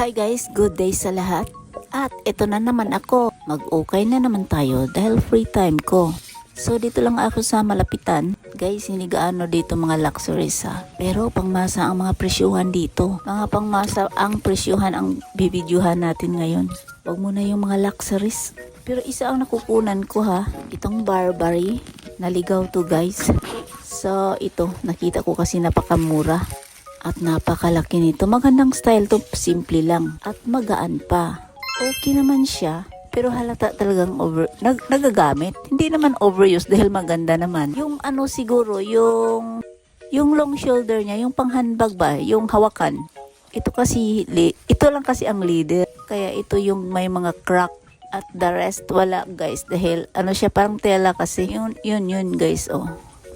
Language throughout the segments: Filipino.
Hi guys, good day sa lahat. At ito na naman ako, mag-ukay na naman tayo dahil free time ko. So dito lang ako sa malapitan. Guys, hindi gaano dito mga luxuries ha. Pero pangmasa ang mga presyuhan dito. Mga pangmasa ang presyuhan ang bibidyohan natin ngayon. Huwag muna yung mga luxuries. Pero isa ang nakukunan ko ha. Itong Burberry. Naligaw to guys. So ito, nakita ko kasi napakamura. At napakalaki nito. Magandang style to, simple lang. At magaan pa. Okay naman siya. Pero halata talagang nagagamit. Hindi naman overuse dahil maganda naman. Yung ano siguro, yung long shoulder niya, yung pang handbag ba, yung hawakan. Ito lang kasi ang leader. Kaya ito yung may mga crack. At the rest wala guys. Dahil ano siya, parang tela kasi. Yun guys oh.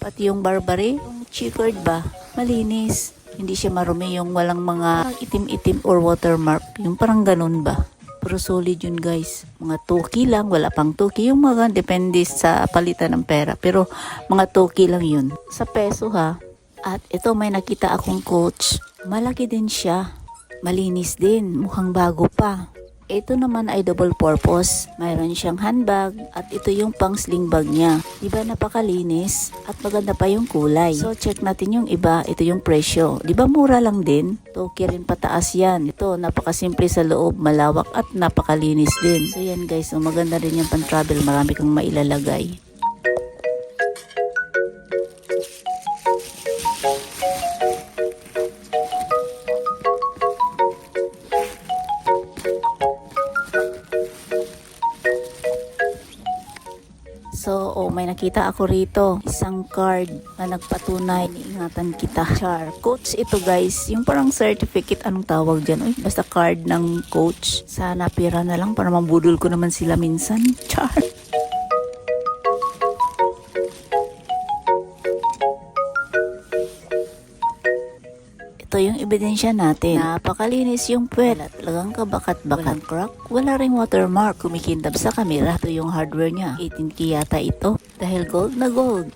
Pati yung Burberry, yung checkered ba, malinis. Hindi siya marumi, yung walang mga itim-itim or watermark. Yung parang ganun ba. Pero solid yun guys. Mga 2K lang, wala pang 2K. Yung mga depende sa palitan ng pera. Pero mga 2K lang yun. Sa peso ha. At ito may nakita akong coach. Malaki din siya. Malinis din. Mukhang bago pa. Ito naman ay double purpose. Mayroon siyang handbag at ito yung pang sling bag niya. Diba napakalinis at maganda pa yung kulay. So check natin yung iba. Ito yung presyo. Diba mura lang din? Toki rin pataas yan. Ito napakasimple sa loob, malawak at napakalinis din. So yan guys, so maganda rin yung pan travel. Marami kang mailalagay. So, may nakita ako rito. Isang card na nagpatunay. Iingatan kita. Char. Coach ito guys. Yung parang certificate. Anong tawag dyan? Uy, basta card ng coach. Sana pira na lang para mabudol ko naman sila minsan. Char. Ito yung ebidensya natin. Napakalinis yung puwet. Talagang kabakat-bakat. Crack. Wala ring watermark. Kumikintab sa kamera. Ito yung hardware niya. 18K yata ito. Dahil gold na gold.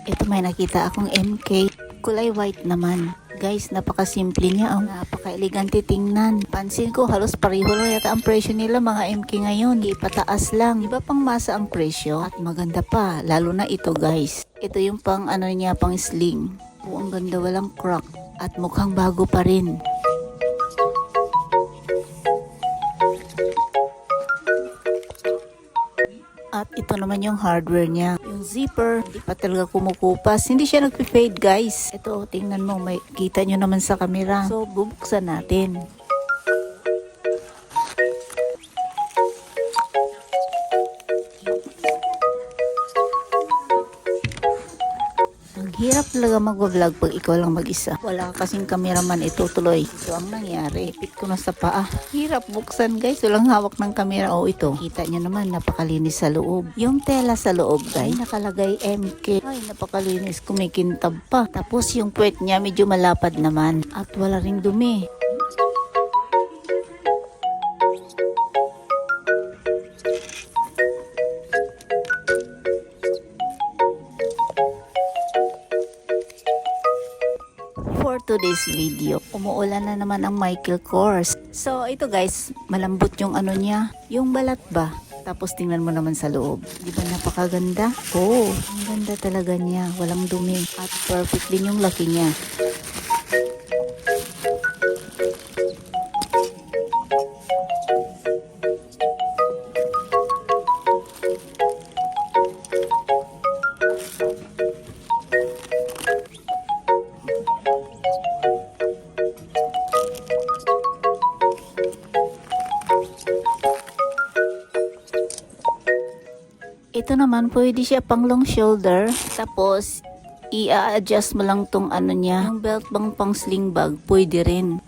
Ito may nakita akong MK. Kulay white naman. Guys, napakasimple niya. Napaka-elegante tingnan. Pansin ko, halos pareho lang yata ang presyo nila mga MK ngayon. Ipataas lang. Iba pang masa ang presyo. At maganda pa. Lalo na ito guys. Ito yung pang ano niya, pang sling. Oo, ang ganda, walang crack. At mukhang bago pa rin. At ito naman yung hardware niya. Yung zipper, hindi pa talaga kumukupas. Hindi siya nagpe-fade guys. Ito, tingnan mo, may kita nyo naman sa camera. So, bubuksan natin. Ang hirap talaga mag-vlog pag ikaw lang mag-isa. Wala ka kasing cameraman, ito tuloy. Ito ang nangyari. Ipit ko na sa paa. Hirap buksan guys. Walang hawak ng camera. O ito. Kita nyo naman, napakalinis sa loob. Yung tela sa loob guys, nakalagay MK. Ay, napakalinis. Kumikintab pa. Tapos yung puwet niya medyo malapad naman. At wala ring dumi. For today's video, umuulan na naman ang Michael Kors. So ito guys, malambot yung ano niya, yung balat ba? Tapos tingnan mo naman sa loob. Di ba napakaganda? Oh, ang ganda talaga niya. Walang dumi. At perfect din yung laki niya. Ito naman, pwede siya pang long shoulder. Tapos, i-adjust mo lang tong ano niya. Yung belt bang pang sling bag, pwede rin.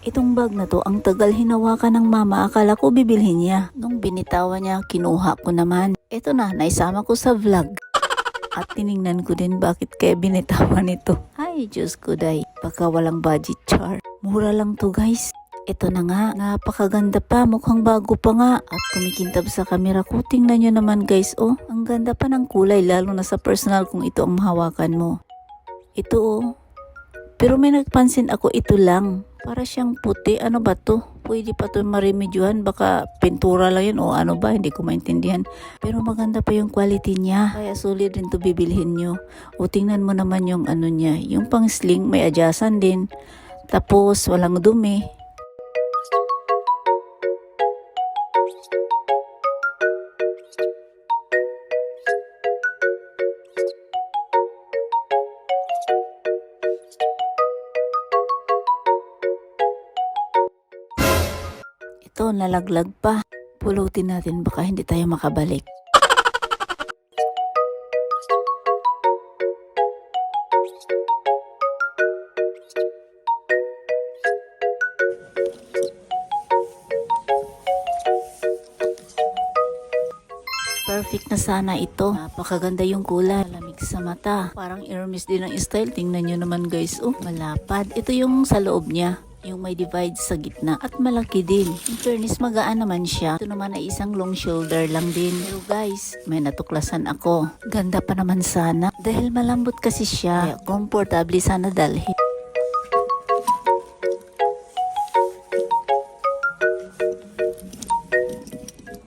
Itong bag na to, ang tagal hinawakan ng mama, akala ko bibilhin niya. Nung binitawan niya, kinuha ko naman. Ito na, naisama ko sa vlog. At tiningnan ko din bakit kaya binitawan ito. Ay, Diyos ko day, baka walang budget char. Mura lang to guys. Ito na nga, napakaganda pa, mukhang bago pa nga. At kumikintab sa kamera ko, tingnan nyo naman guys, oh. Ang ganda pa ng kulay, lalo na sa personal kung ito ang mahawakan mo. Ito oh. Pero may nagpansin ako, ito lang. Para siyang puti. Ano ba to? Pwede pa to maremedyohan. Baka pintura lang yun o ano ba? Hindi ko maintindihan. Pero maganda pa yung quality niya. Kaya sulit rin to bibilhin nyo. O tingnan mo naman yung ano niya. Yung pang sling may adyasan din. Tapos walang dumi. Ito, nalaglag pa. Pulutin natin baka hindi tayo makabalik. Perfect na sana ito. Napakaganda yung kulay. Lamig sa mata. Parang Hermes din ang style. Tingnan nyo naman guys. Oh, malapad. Ito yung sa loob niya. Yung may divide sa gitna at malaki din. In fairness, magaan naman siya. Ito naman ay isang long shoulder lang din. Pero guys, may natuklasan ako. Ganda pa naman sana. Dahil malambot kasi siya, kaya comfortable sana dalhin.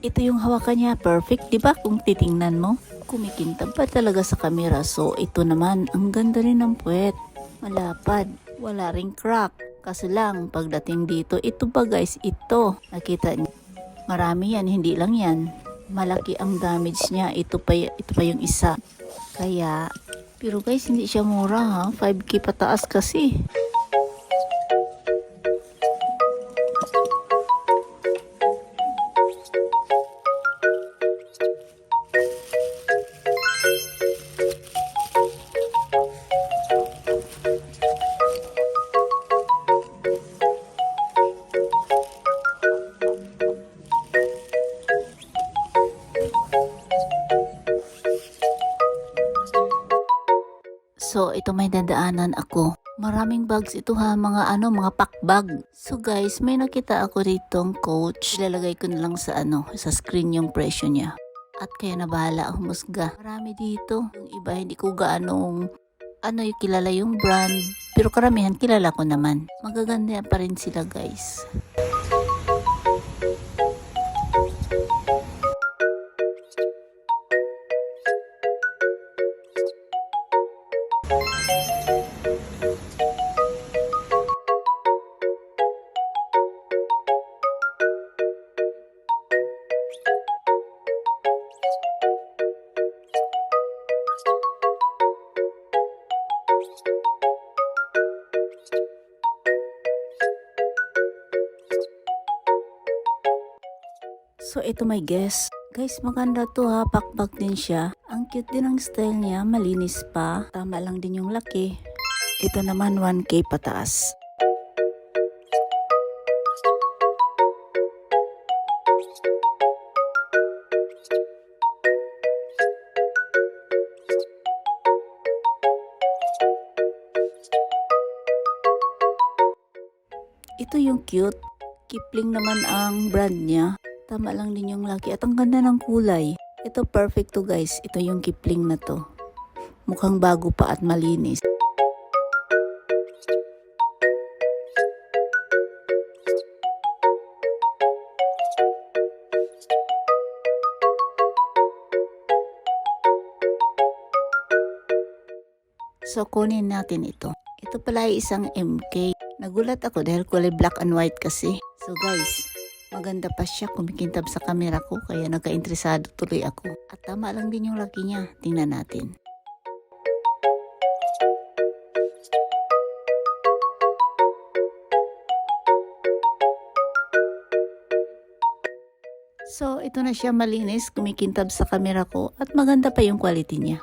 Ito yung hawakan niya, perfect, di ba? Kung titingnan mo, kumikintab pa talaga sa kamera. So, ito naman, ang ganda rin ng puwet. Malapad, wala ring crack. Kaso lang, pagdating dito, ito ba guys, ito. Nakita niyo, marami yan, hindi lang yan. Malaki ang damage niya, ito pa yung isa. Kaya, pero guys, hindi siya mura ha, 5K pataas kasi. So, ito may dadaanan ako. Maraming bags ito ha, mga pack bag. So guys, may nakita ako ditong coach. Ilalagay ko na lang sa sa screen yung presyo niya. At kaya na bahala humusga. Marami dito. Yung iba hindi ko gaanong yung kilala yung brand. Pero karamihan kilala ko naman. Magaganda pa rin sila guys. So, ito may guess. Guys, maganda to ha. Pakpak din siya. Ang cute din ang style niya. Malinis pa. Tama lang din yung laki. Ito naman 1K pataas. Ito yung cute. Kipling naman ang brand niya. Tama lang din yung laki at ang ganda ng kulay. Ito perfect to guys. Ito yung Kipling na to. Mukhang bago pa at malinis. So kunin natin ito. Ito pala ay isang MK. Nagulat ako dahil kulay black and white kasi. So guys, maganda pa siya, kumikintab sa kamera ko kaya nagka-interesado tuloy ako. At tama lang din yung laki niya. Tingnan natin. So ito na siya, malinis, kumikintab sa kamera ko at maganda pa yung quality niya.